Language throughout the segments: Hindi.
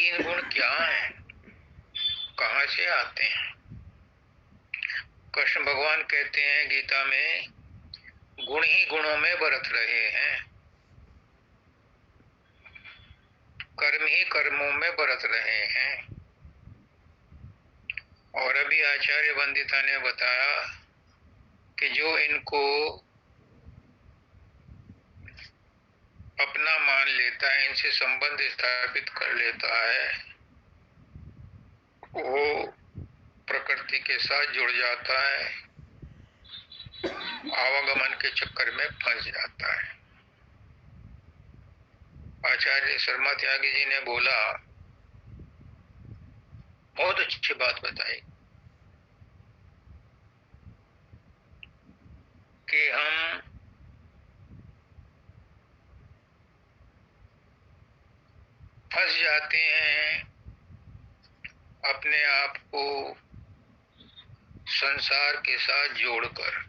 तीन गुण क्या हैं, कहाँ से आते हैं? कृष्ण भगवान कहते हैं गीता में, गुण ही गुणों में बरत रहे हैं, कर्म ही कर्मों में बरत रहे हैं। और अभी आचार्य वंदिता ने बताया कि जो इनको अपना मान लेता है, इनसे संबंध स्थापित कर लेता है, वो प्रकृति के साथ जुड़ जाता है, आवागमन के चक्कर में फंस जाता है। आचार्य शर्मा त्यागी जी ने बोला, बहुत अच्छी बात बताई कि हम फंस जाते हैं अपने आप को संसार के साथ जोड़कर।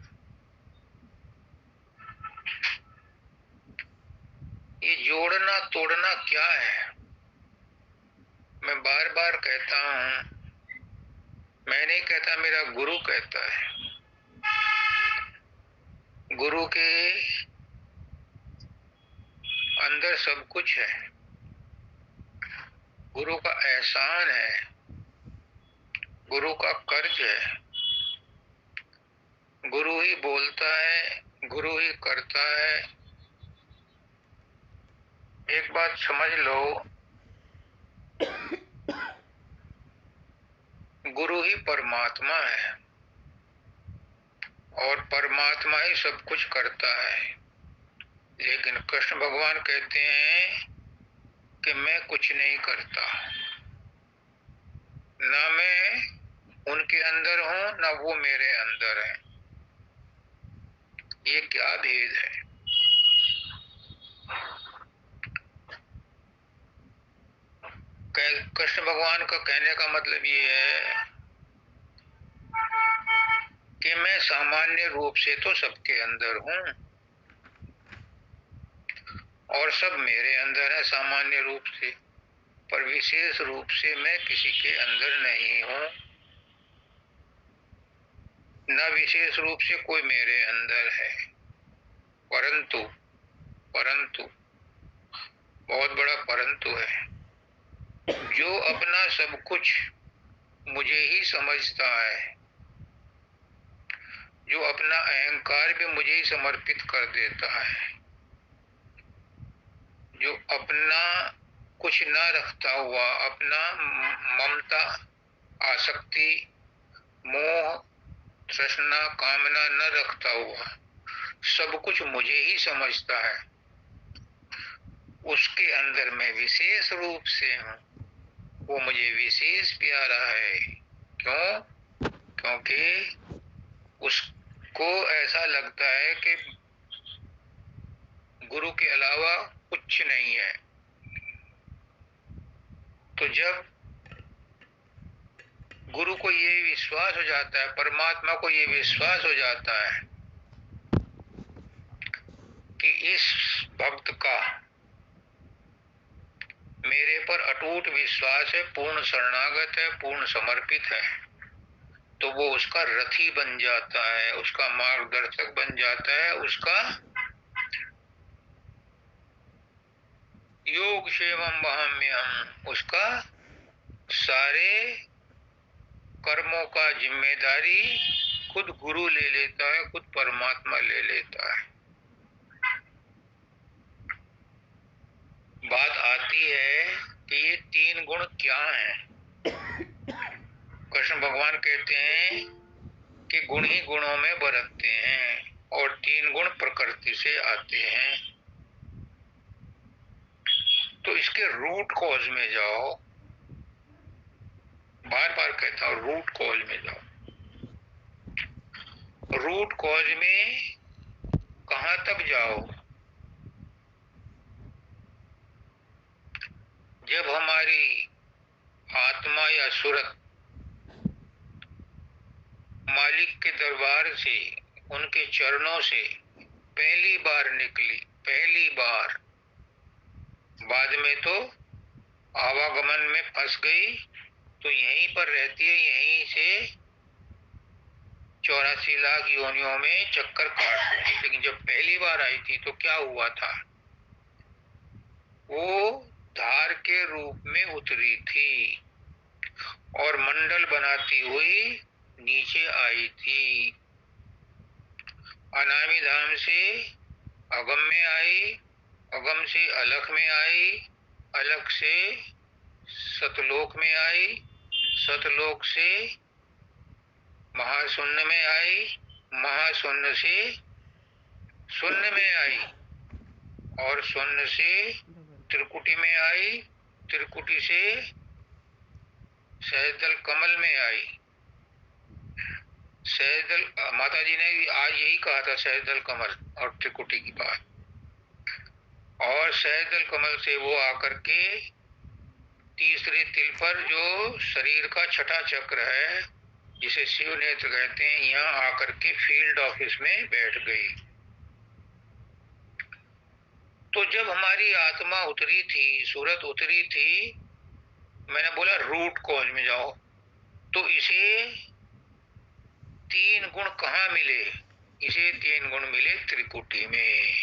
ये जोड़ना तोड़ना क्या है? मैं बार बार कहता हूं, मैं नहीं कहता, मेरा गुरु कहता है। गुरु के अंदर सब कुछ है, गुरु का एहसान है, गुरु का कर्ज है। गुरु ही बोलता है, गुरु ही करता है। एक बात समझ लो, गुरु ही परमात्मा है और परमात्मा ही सब कुछ करता है। लेकिन कृष्ण भगवान कहते हैं कि मैं कुछ नहीं करता, ना मैं उनके अंदर हूं, ना वो मेरे अंदर है। ये क्या भेद है? कृष्ण भगवान का कहने का मतलब ये है कि मैं सामान्य रूप से तो सबके अंदर हूं और सब मेरे अंदर है सामान्य रूप से, पर विशेष रूप से मैं किसी के अंदर नहीं हूं, न विशेष रूप से कोई मेरे अंदर है। परंतु परंतु बहुत बड़ा परंतु है, जो अपना सब कुछ मुझे ही समझता है, जो अपना अहंकार भी मुझे ही समर्पित कर देता है, जो अपना कुछ न रखता हुआ, अपना ममता, आसक्ति, मोह, तृष्णा, कामना न रखता हुआ सब कुछ मुझे ही समझता है, उसके अंदर मैं विशेष रूप से हूं। वो मुझे विशेष प्यारा है। क्यों? क्योंकि उसको ऐसा लगता है कि गुरु के अलावा कुछ नहीं है। तो जब गुरु को ये विश्वास हो जाता है, परमात्मा को ये विश्वास हो जाता है कि इस भक्त का मेरे पर अटूट विश्वास है, पूर्ण शरणागत है, पूर्ण समर्पित है, तो वो उसका रथी बन जाता है, उसका मार्गदर्शक बन जाता है, उसका योग क्षेमम वहाम्यहम, उसका सारे कर्मों का जिम्मेदारी खुद गुरु ले लेता है, खुद परमात्मा ले लेता है। बात आती है कि ये तीन गुण क्या हैं? कृष्ण भगवान कहते हैं कि गुण ही गुणों में बरतते हैं और तीन गुण प्रकृति से आते हैं। तो इसके रूट कॉज में जाओ, बार बार कहता हूं, रूट कॉज में जाओ। रूट कॉज में कहां तक जाओ? जब हमारी आत्मा या सूरत मालिक के दरबार से, उनके चरणों से पहली बार निकली, पहली बार, बाद में तो आवागमन में फंस गई तो यहीं पर रहती है, यहीं से 84 लाख योनियों में चक्कर काटती है। लेकिन जब पहली बार आई थी तो क्या हुआ था, वो धार के रूप में उतरी थी और मंडल बनाती हुई नीचे आई थी। अनामी धाम से अगम में आई, अगम से अलख में आई, अलख से सतलोक में आई, सतलोक से महाशून्य में आई, महाशून्य से शून्य में आई और शून्य से त्रिकुटी में आई, त्रिकुटी से सहजदल कमल में आई। सहजदल माता जी ने आज यही कहा था, सहजदल कमल और त्रिकुटी की बात। और सहजदल कमल से वो आकर के तीसरे तिल पर जो शरीर का छठा चक्र है, जिसे शिव नेत्र कहते हैं, यहाँ आकर के फील्ड ऑफिस में बैठ गई। तो जब हमारी आत्मा उतरी थी, सूरत उतरी थी, मैंने बोला रूट कॉज में जाओ, तो इसे 3 गुण कहाँ मिले? इसे 3 गुण मिले त्रिकुटी में।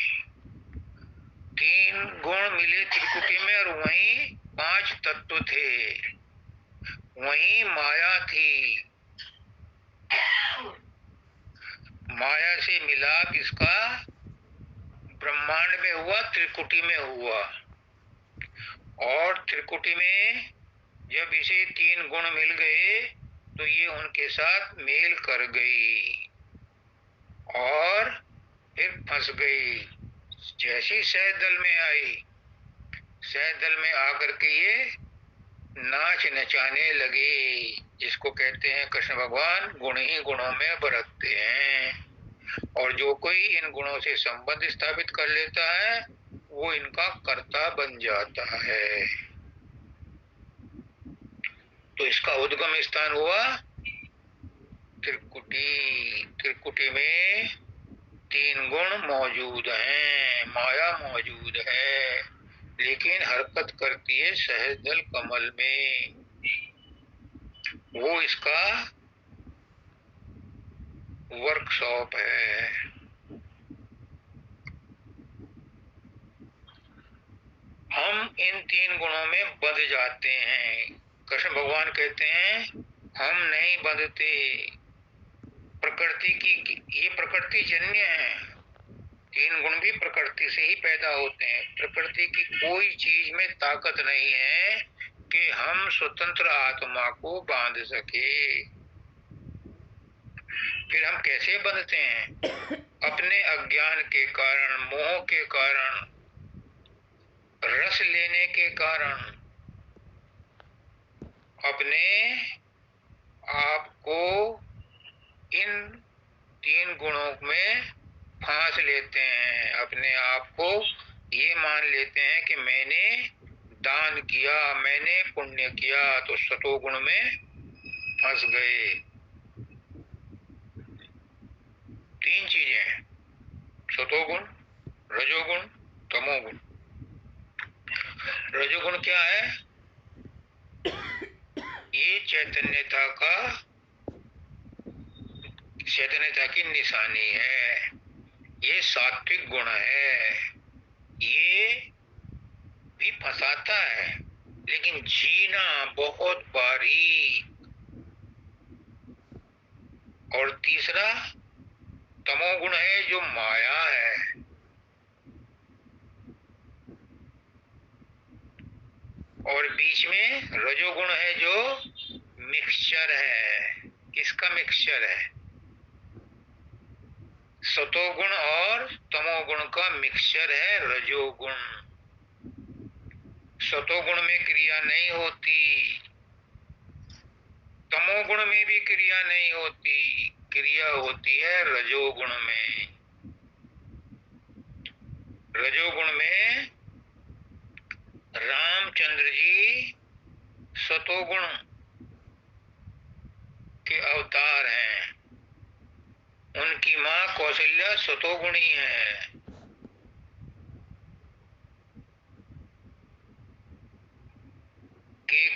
3 गुण मिले त्रिकुटी में और वहीं 5 तत्व थे, वहीं माया थी। माया से मिलाप इसका ब्रह्मांड में हुआ, त्रिकुटी में हुआ। और त्रिकुटी में जब इसे 3 गुण मिल गए तो ये उनके साथ मेल कर गई और फिर फंस गई। जैसी सहदल में आई, सहदल में आकर के ये नाच नचाने लगे, जिसको कहते हैं कृष्ण भगवान गुण ही गुणों में बरतते हैं। और जो कोई इन गुणों से संबंध स्थापित कर लेता है वो इनका कर्ता बन जाता है। तो इसका उद्गम स्थान हुआ त्रिकुटी। त्रिकुटी में 3 गुण मौजूद हैं, माया मौजूद है, लेकिन हरकत करती है सहजदल कमल में। वो इसका वर्कशॉप है। हम इन 3 गुणों में बंध जाते हैं। कृष्ण भगवान कहते हैं हम नहीं बंधते। प्रकृति की, ये प्रकृति जन्य है। 3 गुण भी प्रकृति से ही पैदा होते हैं। प्रकृति की कोई चीज में ताकत नहीं है कि हम स्वतंत्र आत्मा को बांध सके। फिर हम कैसे बंधते हैं? अपने अज्ञान के कारण, मोह के कारण, रस लेने के कारण, अपने आप को इन 3 गुणों में फांस लेते हैं। अपने आप को ये मान लेते हैं कि मैंने दान किया, मैंने पुण्य किया, तो सतोगुण में फंस गए। 3 चीजें हैं, सतोगुण, रजोगुण, तमोगुण। रजोगुण क्या है? ये चैतन्यता की निशानी है। ये सात्विक गुण है। ये भी फंसाता है, लेकिन जीना बहुत बारीक। और तीसरा तमोगुण है, जो माया है। और बीच में रजोगुण है, जो मिक्सचर है। किसका मिक्सचर है? सतोगुण और तमोगुण का मिक्सचर है रजोगुण। सतोगुण में क्रिया नहीं होती, तमोगुण में भी क्रिया नहीं होती, क्रिया होती है रजोगुण में। रजोगुण में रामचंद्र जी सतोगुण के अवतार हैं। उनकी माँ कौशल्या सतोगुणी है।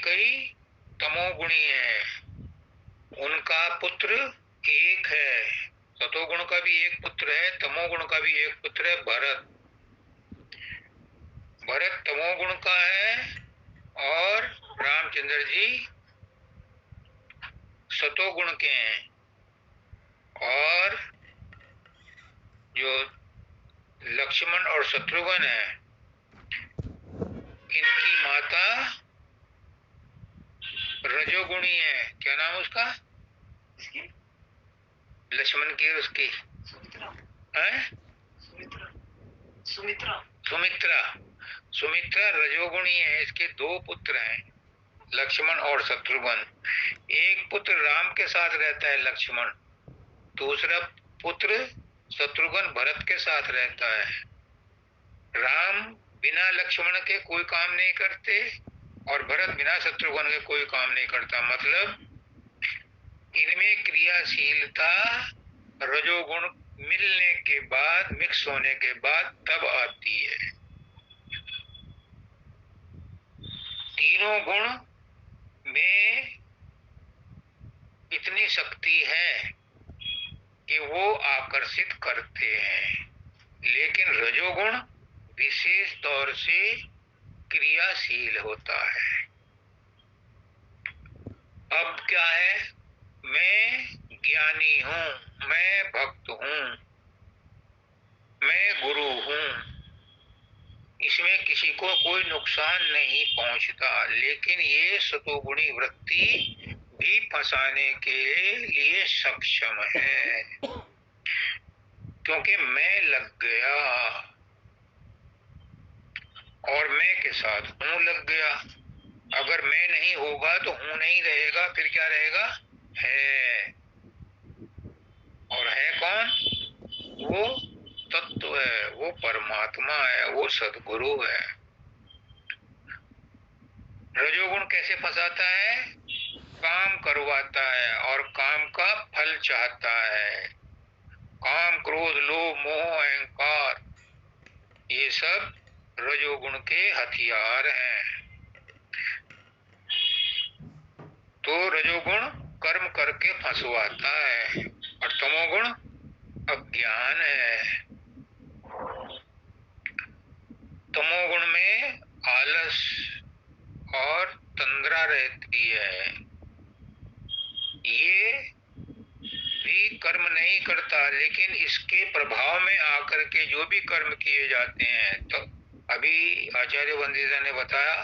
कैकेयी तमोगुणी है, उनका पुत्र एक है। सतोगुण का भी एक पुत्र है, तमोगुण का भी एक पुत्र है, भरत। भरत तमोगुण का है और रामचंद्र जी सतोगुण के हैं। और जो लक्ष्मण और शत्रुघ्न है, इनकी माता रजोगुणी है। क्या नाम है उसका? लक्ष्मण की और उसकी सुमित्रा। सुमित्रा रजोगुणी है। इसके दो पुत्र हैं, लक्ष्मण और शत्रुघ्न। एक पुत्र राम के साथ रहता है लक्ष्मण, दूसरा पुत्र शत्रुघ्न भरत के साथ रहता है। राम बिना लक्ष्मण के कोई काम नहीं करते और भरत बिना शत्रुघ्न के कोई काम नहीं करता। मतलब इनमें क्रियाशीलता रजोगुण मिलने के बाद, मिक्स होने के बाद तब आती है। तीनों गुण में इतनी शक्ति है कि वो आकर्षित करते हैं, लेकिन रजोगुण विशेष तौर से क्रियाशील होता है। अब क्या है? मैं ज्ञानी हूं, मैं भक्त हूं, मैं गुरु हूं, इसमें किसी को कोई नुकसान नहीं पहुंचता। लेकिन ये सतोगुणी वृत्ति भी फंसाने के लिए सक्षम है, क्योंकि मैं लग गया और मैं के साथ हूं लग गया। अगर मैं नहीं होगा तो हूं नहीं रहेगा, फिर क्या रहेगा? है। और है कौन? वो तत्व है, वो परमात्मा है, वो सद्गुरु है। रजोगुण कैसे फंसाता है? काम करवाता है और काम का फल चाहता है। काम, क्रोध, लोभ, मोह, अहंकार, ये सब रजोगुण के हथियार हैं। तो रजोगुण कर्म करके फंसवाता है और तमोगुण अज्ञान है। तमोगुण में आलस और तंद्रा रहती है। ये भी कर्म नहीं करता, लेकिन इसके प्रभाव में आकर के जो भी कर्म किए जाते हैं, तो अभी आचार्य वंदिता ने बताया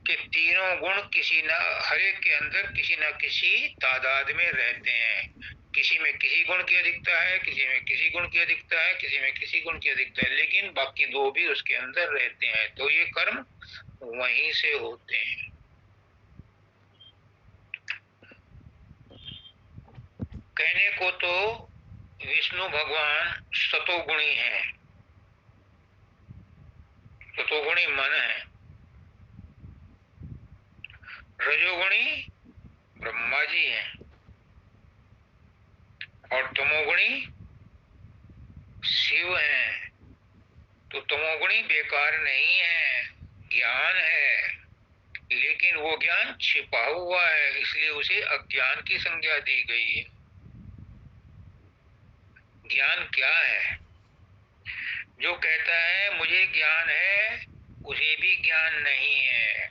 कि तीनों गुण किसी न हर एक के अंदर किसी न किसी तादाद में रहते हैं। किसी में किसी गुण की अधिकता है, किसी में किसी गुण की अधिकता है, किसी में किसी गुण की अधिकता है, लेकिन बाकी दो भी उसके अंदर रहते हैं। तो ये कर्म वहीं से होते हैं। कहने को तो विष्णु भगवान सतोगुणी हैं, सतोगुणी मन है। रजोगुणी ब्रह्मा जी हैं और तमोगुणी शिव हैं। तो तमोगुणी बेकार नहीं है, ज्ञान है, लेकिन वो ज्ञान छिपा हुआ है, इसलिए उसे अज्ञान की संज्ञा दी गई है। ज्ञान क्या है? जो कहता है मुझे ज्ञान है, उसे भी ज्ञान नहीं है,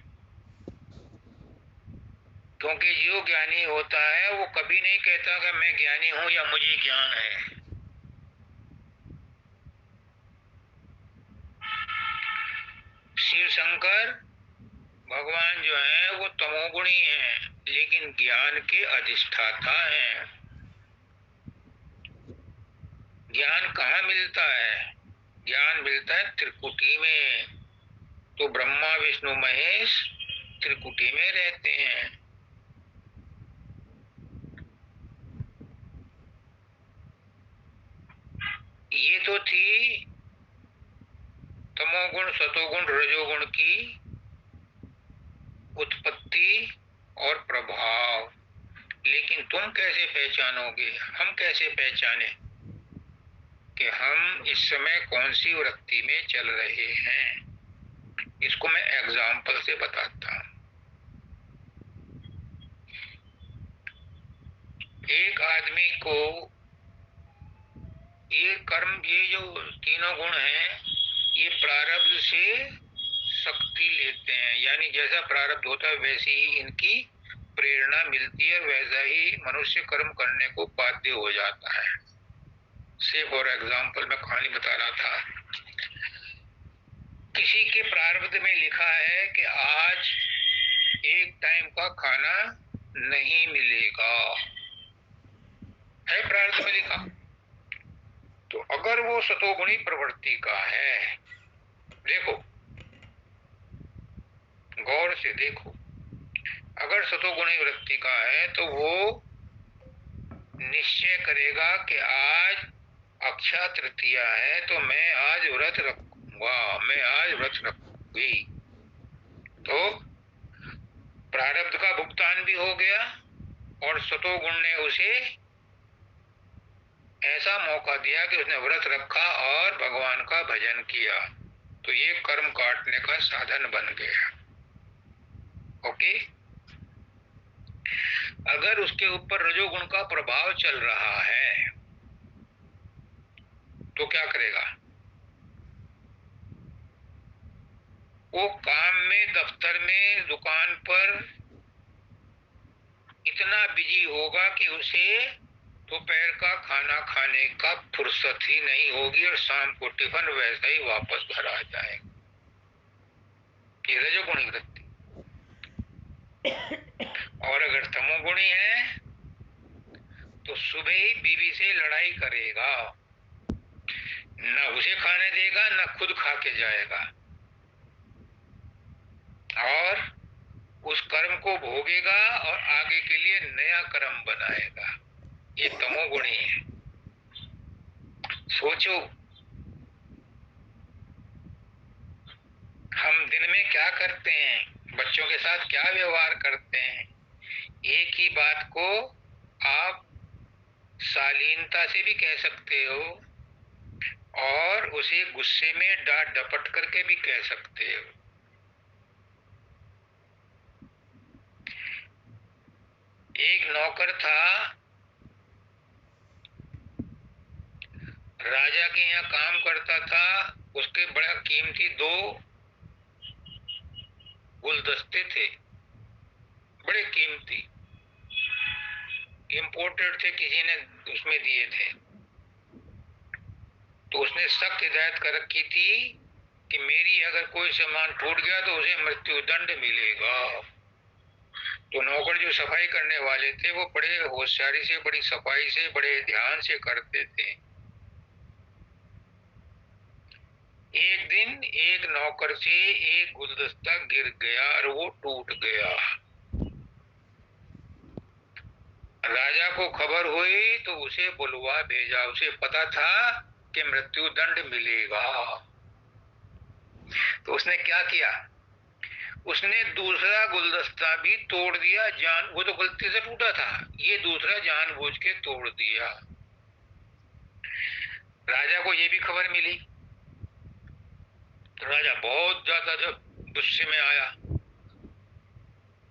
क्योंकि जो ज्ञानी होता है वो कभी नहीं कहता कि मैं ज्ञानी हूं या मुझे ज्ञान है। शिव शंकर भगवान जो है वो तमोगुणी हैं, लेकिन ज्ञान के अधिष्ठाता हैं। ज्ञान कहाँ मिलता है? ज्ञान मिलता है त्रिकुटी में। तो ब्रह्मा विष्णु महेश त्रिकुटी में रहते हैं। ये तो थी तमोगुण, सतोगुण, रजोगुण की उत्पत्ति और प्रभाव। लेकिन तुम कैसे पहचानोगे, हम कैसे पहचाने कि हम इस समय कौन सी वृत्ति में चल रहे हैं? इसको मैं एग्जाम्पल से बताता हूं। एक आदमी को ये कर्म, ये जो तीनों गुण हैं, ये प्रारब्ध से शक्ति लेते हैं, यानी जैसा प्रारब्ध होता है वैसी ही इनकी प्रेरणा मिलती है, वैसा ही मनुष्य कर्म करने को बाध्य हो जाता है। से फॉर एग्जाम्पल मैं कहानी बता रहा था, किसी के प्रारब्ध में लिखा है कि आज एक टाइम का खाना नहीं मिलेगा, है प्रारब्ध में लिखा। तो अगर वो सतोगुणी प्रवृत्ति का है, देखो गौर से देखो, अगर सतोगुणी वृत्ति का है तो वो निश्चय करेगा कि आज अक्षय तृतीया है तो मैं आज व्रत रखूंगा, मैं आज व्रत रखूंगी। तो प्रारब्ध का भुगतान भी हो गया और सतोगुण ने उसे ऐसा मौका दिया कि उसने व्रत रखा और भगवान का भजन किया, तो ये कर्म काटने का साधन बन गया। ओके। अगर उसके ऊपर रजोगुण का प्रभाव चल रहा है तो क्या करेगा? वो काम में, दफ्तर में, दुकान पर इतना बिजी होगा कि उसे दोपहर का खाना खाने का फुर्सत ही नहीं होगी और शाम को टिफिन वैसा ही वापस घर आ जाएगा। ये रजोगुणी वृत्ति। और अगर तमोगुणी है तो सुबह ही बीवी से लड़ाई करेगा, न उसे खाने देगा न खुद खा के जाएगा, और उस कर्म को भोगेगा और आगे के लिए नया कर्म बनाएगा। ये तमोगुणी है। सोचो, हम दिन में क्या करते हैं, बच्चों के साथ क्या व्यवहार करते हैं। एक ही बात को आप शालीनता से भी कह सकते हो और उसे गुस्से में डांट डपट करके भी कह सकते हो। एक नौकर था, राजा के यहाँ काम करता था। उसके बड़ा कीमती 2 गुलदस्ते थे, बड़े कीमती, इंपोर्टेड थे, किसी ने उसमें दिए थे। तो उसने सख्त हिदायत कर रखी थी कि मेरी अगर कोई सामान टूट गया तो उसे मृत्यु दंड मिलेगा। तो नौकर जो सफाई करने वाले थे वो बड़े होशियारी से, बड़ी सफाई से, बड़े ध्यान से करते थे। एक दिन एक नौकर से एक गुलदस्ता गिर गया और वो टूट गया। राजा को खबर हुई तो उसे बुलवा भेजा। उसे पता था कि मृत्यु दंड मिलेगा। तो उसने क्या किया, उसने दूसरा गुलदस्ता भी तोड़ दिया। वो तो गलती से टूटा था, ये दूसरा जानबूझ के तोड़ दिया। राजा को ये भी खबर मिली तो राजा बहुत ज्यादा जब गुस्से में आया।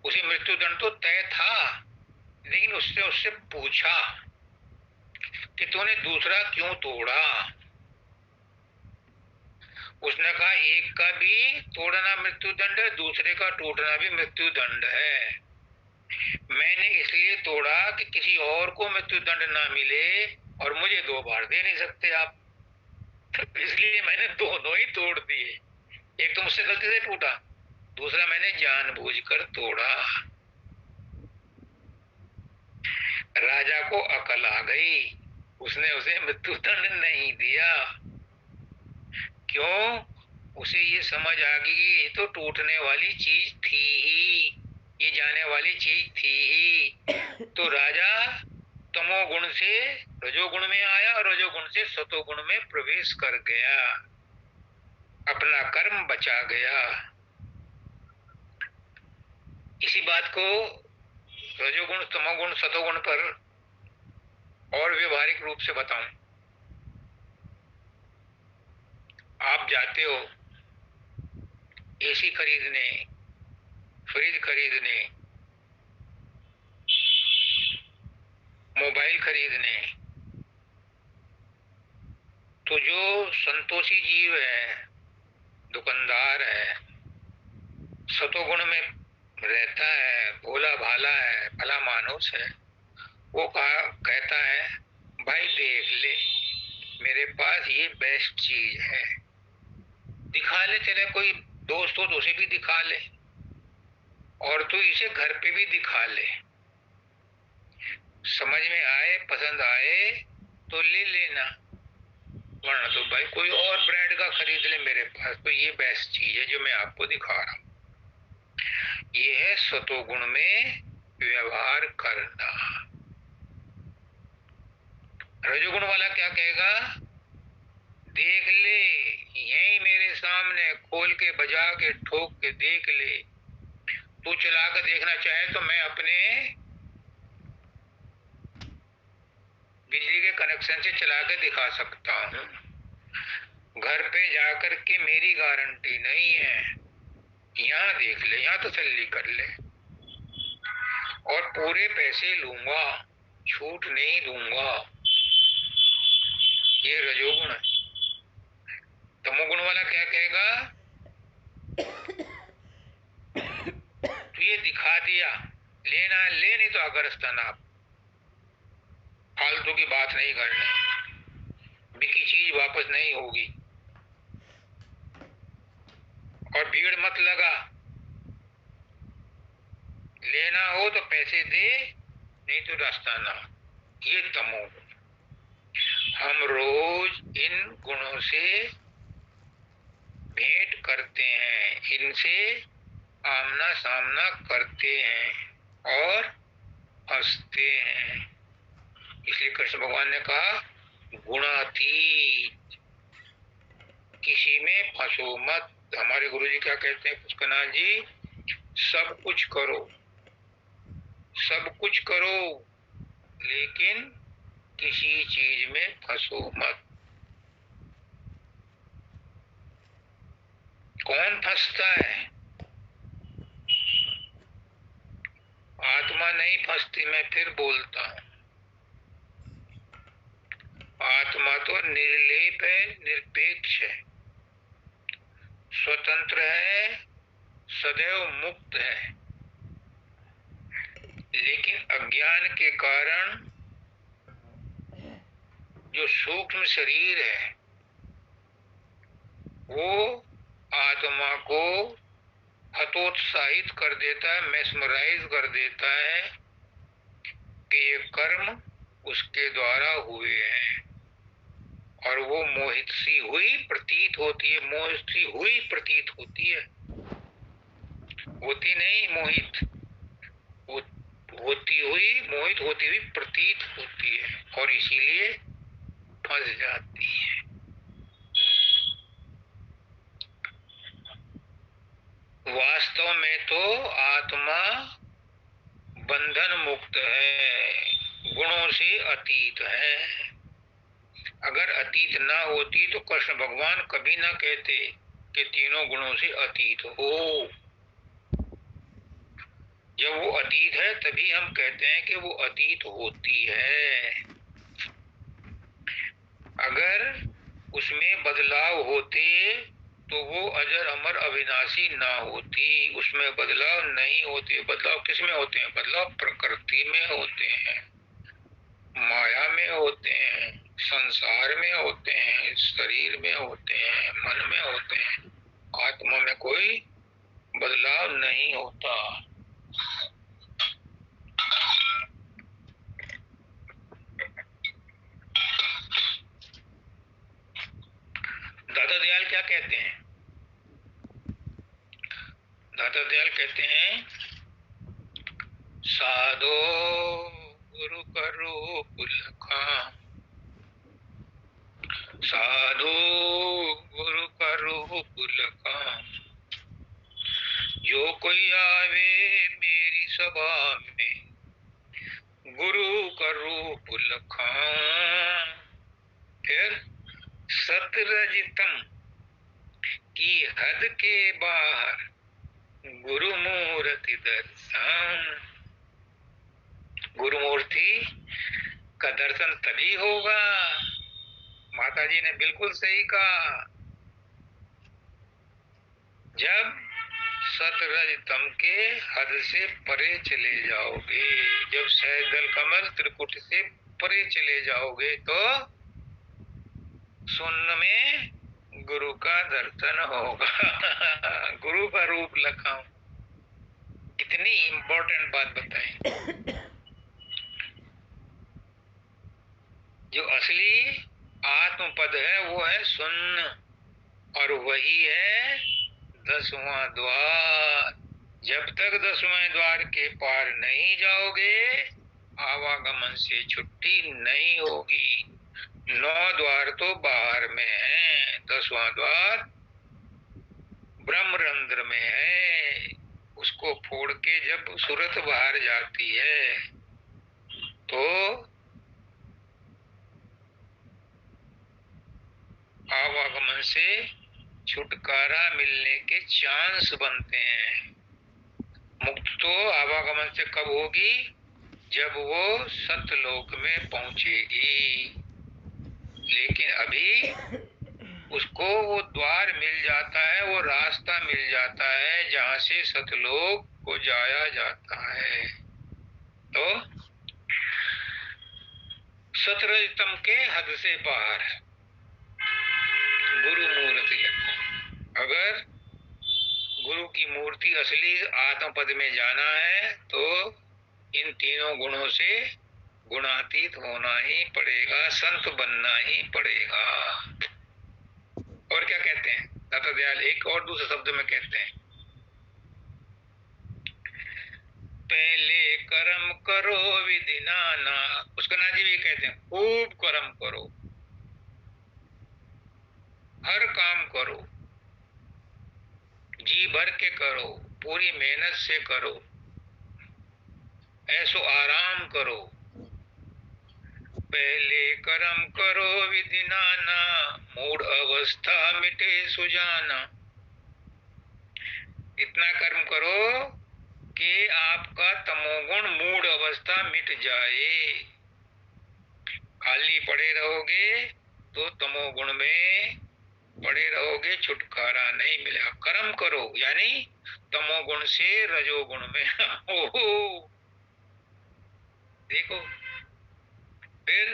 उसे मृत्यु दंड तो तय था, लेकिन उससे उससे पूछा कि तूने दूसरा क्यों तोड़ा। उसने कहा एक का भी तोड़ना मृत्यु दंड है, दूसरे का टूटना भी मृत्यु दंड है। मैंने इसलिए तोड़ा कि किसी और को मृत्यु दंड ना मिले और मुझे 2 बार दे नहीं सकते आप, तो इसलिए मैंने दोनों ही तोड़ दिए। एक तो मुझसे गलती से टूटा, दूसरा मैंने जानबूझकर तोड़ा। राजा को अकल आ गई, उसने उसे मृत्यु दंड नहीं दिया। क्यों? उसे ये समझ आ गई कि ये तो टूटने वाली चीज थी ही, ये जाने वाली चीज थी ही। तो राजा तमोगुण से रजोगुण में आया और रजोगुण से सतोगुण में प्रवेश कर गया, अपना कर्म बचा गया। इसी बात को रजोगुण, तमोगुण, सतोगुण पर और व्यवहारिक रूप से बताऊं। आप जाते हो एसी खरीदने, फ्रिज खरीदने, मोबाइल खरीदने, तो जो संतोषी जीव है, दुकानदार है, सतोगुण में रहता है, भोला भाला है, भला मानुस है, वो कहता है भाई देख ले, मेरे पास ये बेस्ट चीज है, दिखा ले, तेरे कोई दोस्त हो तो उसे भी दिखा ले, और तू इसे घर पे भी दिखा ले, समझ में आए, पसंद आए तो ले लेना, वरना तो भाई कोई और ब्रांड का खरीद ले, मेरे पास तो ये बेस्ट चीज है जो मैं आपको दिखा रहा हूं। ये है सतोगुण में व्यवहार करना। रजोगुण वाला क्या कहेगा, देख ले, यही मेरे सामने खोल के बजा के ठोक के देख ले, तू चला कर देखना चाहे तो मैं अपने बिजली के कनेक्शन से चला के दिखा सकता हूँ, घर पे जाकर के मेरी गारंटी नहीं है, यहाँ देख ले, यहाँ तसल्ली कर ले, और पूरे पैसे लूंगा, छूट नहीं दूंगा। ये रजोगुण है। तमोगुण वाला क्या कहेगा, तू ये दिखा दिया, लेना ले, नहीं तो अगरस्तान आप, फालतू की बात नहीं करनी, बिकी चीज वापस नहीं होगी, और भीड़ मत लगा, लेना हो तो पैसे दे, नहीं तो रास्ता ना। ये तमोगुण। हम रोज इन गुणों से भेंट करते हैं, इनसे आमना सामना करते हैं और हंसते हैं। इसलिए कृष्ण भगवान ने कहा गुणातीत, किसी में फंसो मत। हमारे गुरु जी क्या कहते हैं पुष्कनाथ जी, सब कुछ करो, सब कुछ करो, लेकिन किसी चीज में फंसो मत। कौन फंसता है, आत्मा नहीं फंसती। मैं फिर बोलता हूं, आत्मा तो निर्लेप है, निरपेक्ष है, स्वतंत्र है, सदैव मुक्त है, लेकिन अज्ञान के कारण जो सूक्ष्म शरीर है वो आत्मा को हतोत्साहित कर देता है, मेस्मराइज कर देता है कि ये कर्म उसके द्वारा हुए हैं, और वो मोहित सी हुई प्रतीत होती है, मोहित सी हुई प्रतीत होती है, होती नहीं मोहित, होती हुई, मोहित होती हुई प्रतीत होती है, और इसीलिए फंस जाती है। वास्तव में तो आत्मा बंधन मुक्त है, गुणों से अतीत है। अगर अतीत ना होती तो कृष्ण भगवान कभी ना कहते कि तीनों गुणों से अतीत हो। जब वो अतीत है तभी हम कहते हैं कि वो अतीत होती है। अगर उसमें बदलाव होते तो वो अजर अमर अविनाशी ना होती, उसमें बदलाव नहीं होते। बदलाव किस में होते हैं, बदलाव प्रकृति में होते हैं, माया में होते हैं, संसार में होते हैं, शरीर में होते हैं, मन में होते हैं। आत्मा में कोई बदलाव नहीं होता। दादा दयाल क्या कहते हैं, दादा दयाल कहते हैं साधो गुरु करो पुलखा, साधु गुरु करो पुलखा, जो कोई आवे मेरी सभा में गुरु करो पुलखा। फिर सतरजतम की हद के बाहर गुरु मूर्ति दर्शन। गुरु मूर्ति का दर्शन तभी होगा। माता जी ने बिल्कुल सही कहा, जब सतरज तम के हद से परे चले जाओगे, जब सहजल कमल त्रिकुट से परे चले जाओगे तो शून्य में गुरु का दर्शन होगा। गुरु का रूप लखाऊं, कितनी इंपॉर्टेंट बात बताई। जो असली आत्म पद है वो है शून्य, और वही है 10वां द्वार। जब तक 10वें द्वार के पार नहीं जाओगे, आवागमन से छुट्टी नहीं होगी। 9 द्वार तो बाहर में है, 10वां द्वार ब्रह्मरंध्र में है। उसको फोड़ के जब सूरत बाहर जाती है तो आवागमन से छुटकारा मिलने के चांस बनते हैं। मुक्त तो आवागमन से कब होगी? जब वो सतलोक में पहुंचेगी। लेकिन अभी उसको वो द्वार मिल जाता है, वो रास्ता मिल जाता है जहां से सतलोक को जाया जाता है। तो सतरजतम के हद से बाहर गुरु मूर्ति। अगर गुरु की मूर्ति असली आत्म पद में जाना है तो इन तीनों गुणों से गुणातीत होना ही पड़ेगा, संत बनना ही पड़ेगा। और क्या कहते हैं दाता दयाल, एक और दूसरे शब्द में कहते हैं, पहले कर्म करो विधि नाना। उसका ना जी भी कहते हैं, खूब कर्म करो, हर काम करो, जी भर के करो, पूरी मेहनत से करो, ऐसो आराम करो। पहले कर्म करो विधि नाना, मूड अवस्था मिटे सुजाना। इतना कर्म करो कि आपका तमोगुण मूड अवस्था मिट जाए। खाली पड़े रहोगे तो तमोगुण में पड़े रहोगे, छुटकारा नहीं मिलेगा। कर्म करो यानी तमोगुण से रजोगुण में हो। देखो फिर,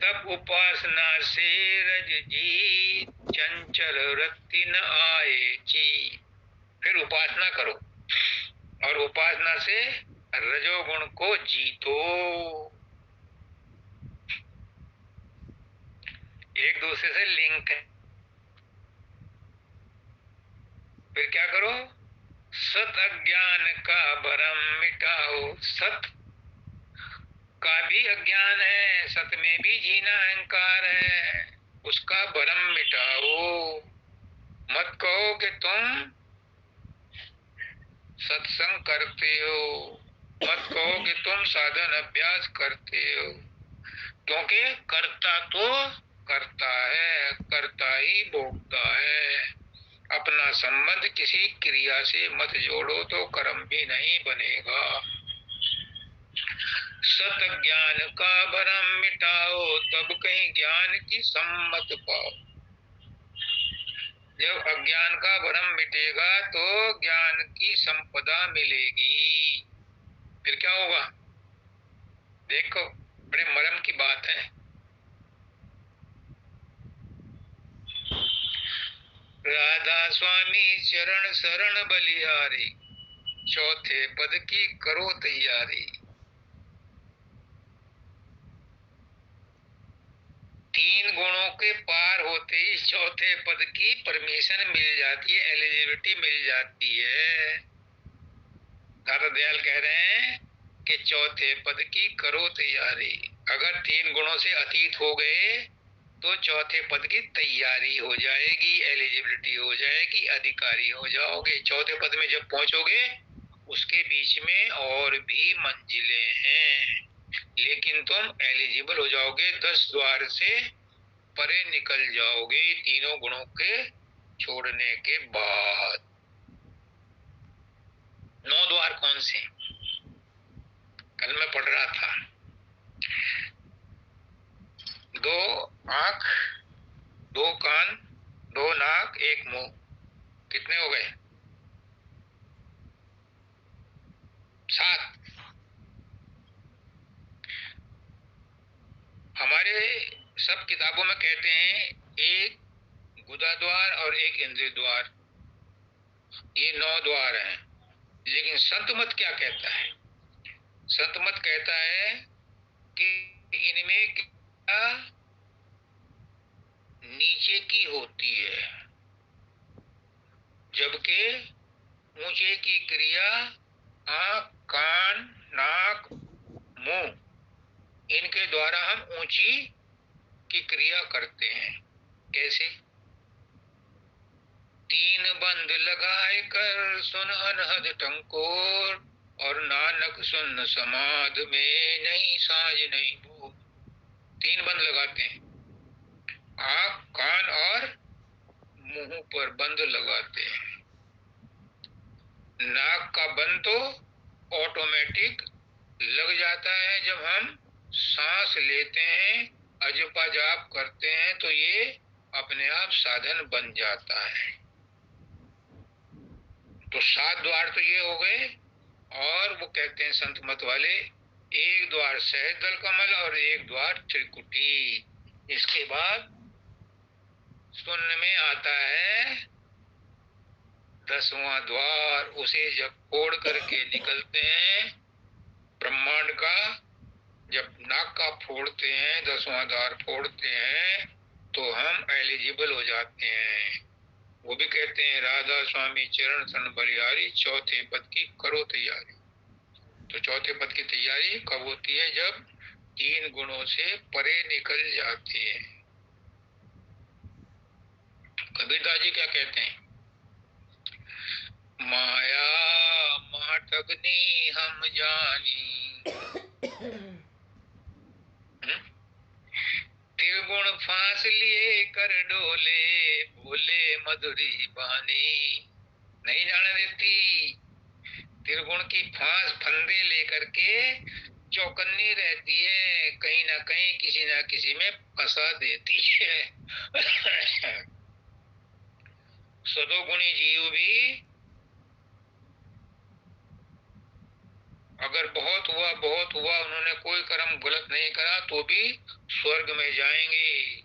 तब उपासना से रज जी, चंचल वृत्ति न आए ची। फिर उपासना करो और उपासना से रजोगुण को जीतो। एक दूसरे से लिंक है। फिर क्या करो? सत अज्ञान का भरम मिटाओ। सत का भी अज्ञान है, सत में भी जीना अहंकार है, उसका भरम मिटाओ। मत कहो कि तुम सत्संग करते हो, मत कहो कि तुम साधन अभ्यास करते हो, क्योंकि करता तो करता है, करता ही भोगता है। अपना संबंध किसी क्रिया से मत जोड़ो तो कर्म भी नहीं बनेगा। सत ज्ञान का भरम मिटाओ, तब कहीं ज्ञान की सम्मत पाओ। जब अज्ञान का भरम मिटेगा तो ज्ञान की संपदा मिलेगी। फिर क्या होगा? देखो बड़े मरम की बात है। राधा स्वामी चरण शरण बलिहारी, चौथे पद की करो तैयारी। तीन गुणों के पार होते ही चौथे पद की परमिशन मिल जाती है, एलिजिबिलिटी मिल जाती है। दादा दयाल कह रहे हैं कि चौथे पद की करो तैयारी। अगर तीन गुणों से अतीत हो गए तो चौथे पद की तैयारी हो जाएगी, एलिजिबिलिटी हो जाएगी, अधिकारी हो जाओगे। चौथे पद में जब पहुंचोगे उसके बीच में और भी मंजिलें हैं, लेकिन तुम एलिजिबल हो जाओगे। 10 द्वार से परे निकल जाओगे तीनों गुणों के छोड़ने के बाद। 9 द्वार कौन से? कल मैं पढ़ रहा था, किताबों में कहते हैं एक गुदा द्वार और एक इंद्रिय द्वार, ये 9 द्वार हैं। लेकिन संत मत क्या कहता है? संत मत कहता है कि इनमें क्या नीचे की होती है, जबकि ऊंचे की क्रिया आंख, कान, नाक, मुंह, इनके द्वारा हम ऊंची की क्रिया करते हैं। कैसे? 3 बंद लगाए कर सुन अनहद टंकोर, और नानक सुन समाध में नहीं साज नहीं भूल। 3 बंद लगाते हैं, आंख, कान और मुंह पर बंद लगाते हैं। नाक का बंद तो ऑटोमेटिक लग जाता है जब हम सांस लेते हैं, अजपा जाप करते हैं, तो ये अपने आप साधन बन जाता है। तो 7 द्वार तो ये हो गए। और वो कहते हैं संत मत वाले, एक द्वार सहज दल कमल और एक द्वार त्रिकुटी। इसके बाद शून्य में आता है 10वां द्वार। उसे जब फोड़ करके निकलते हैं ब्रह्मांड का, जब नाक का फोड़ते हैं, 10वां द्वार फोड़ते हैं, तो हम एलिजिबल हो जाते हैं। वो भी कहते हैं राधा स्वामी चरण सन बलिहारी, चौथे पद की करो तैयारी। तो चौथे पद की तैयारी कब होती है? जब 3 गुणों से परे निकल जाते हैं। कबीरदास जी क्या कहते हैं? माया माटकनी हम जानी, त्रिगुण फांस लिए कर डोले, बोले मधुरी बानी। नहीं जाने देती, त्रिगुण की फांस फंदे लेकर के चौकन्नी रहती है, कहीं ना कहीं किसी ना किसी में फंसा देती है। सदोगुणी जीव भी अगर बहुत हुआ, उन्होंने कोई कर्म गलत नहीं करा, तो भी स्वर्ग में जाएंगे,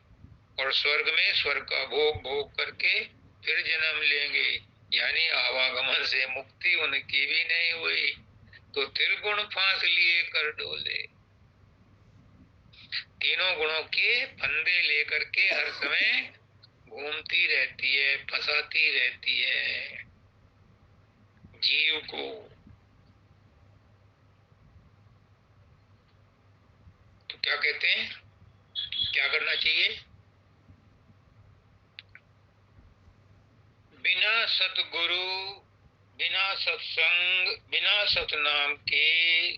और स्वर्ग में स्वर्ग का भोग भोग करके फिर जन्म लेंगे। यानी आवागमन से मुक्ति उनकी भी नहीं हुई। तो त्रिगुण फांस लिए कर डोले, तीनों गुणों के फंदे लेकर के हर समय घूमती रहती है, फंसाती रहती है जीव को। तो क्या कहते हैं, क्या करना चाहिए? बिना सतगुरु, बिना सत्संग, बिना सतनाम के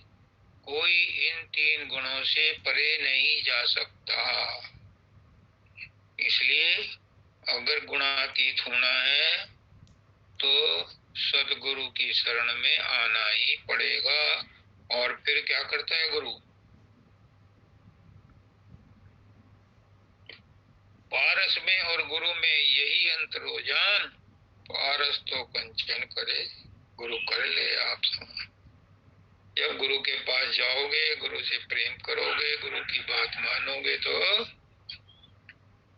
कोई इन 3 गुणों से परे नहीं जा सकता। इसलिए अगर गुणातीत होना है तो सदगुरु की शरण में आना ही पड़ेगा। और फिर क्या करता है गुरु? पारस में और गुरु में यही अंतर हो जान, पारस तो कंचन करे, गुरु कर ले आप समान। जब गुरु के पास जाओगे, गुरु से प्रेम करोगे, गुरु की बात मानोगे, तो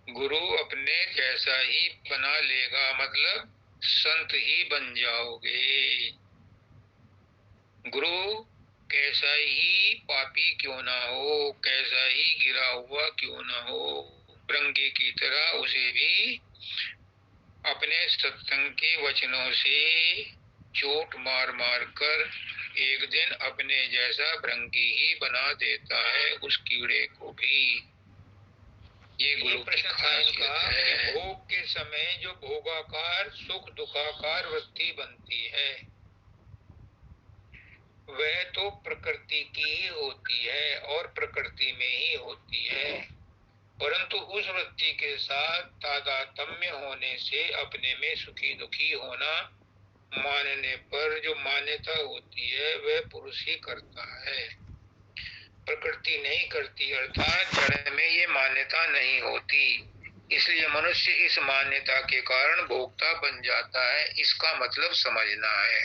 गुरु अपने जैसा ही बना लेगा, मतलब संत ही बन जाओगे। गुरु कैसा ही पापी क्यों ना हो, कैसा ही गिरा हुआ क्यों ना हो, भृंगी की तरह उसे भी अपने सत्संग के वचनों से चोट मार मार कर एक दिन अपने जैसा भृंगी ही बना देता है, उस कीड़े को भी। ये गुरु की खासियत है। भोग के समय जो भोगाकार सुख दुखाकार वृत्ति बनती है, वह तो प्रकृति की ही होती है और प्रकृति में ही होती है। परंतु उस वृत्ति के साथ तादात्म्य होने से अपने में सुखी दुखी होना मानने पर जो मान्यता होती है, वह पुरुष ही करता है, प्रकृति नहीं करती। अर्थात जड़ में ये मान्यता नहीं होती। इसलिए मनुष्य इस मान्यता के कारण भोक्ता बन जाता है। इसका मतलब समझना है।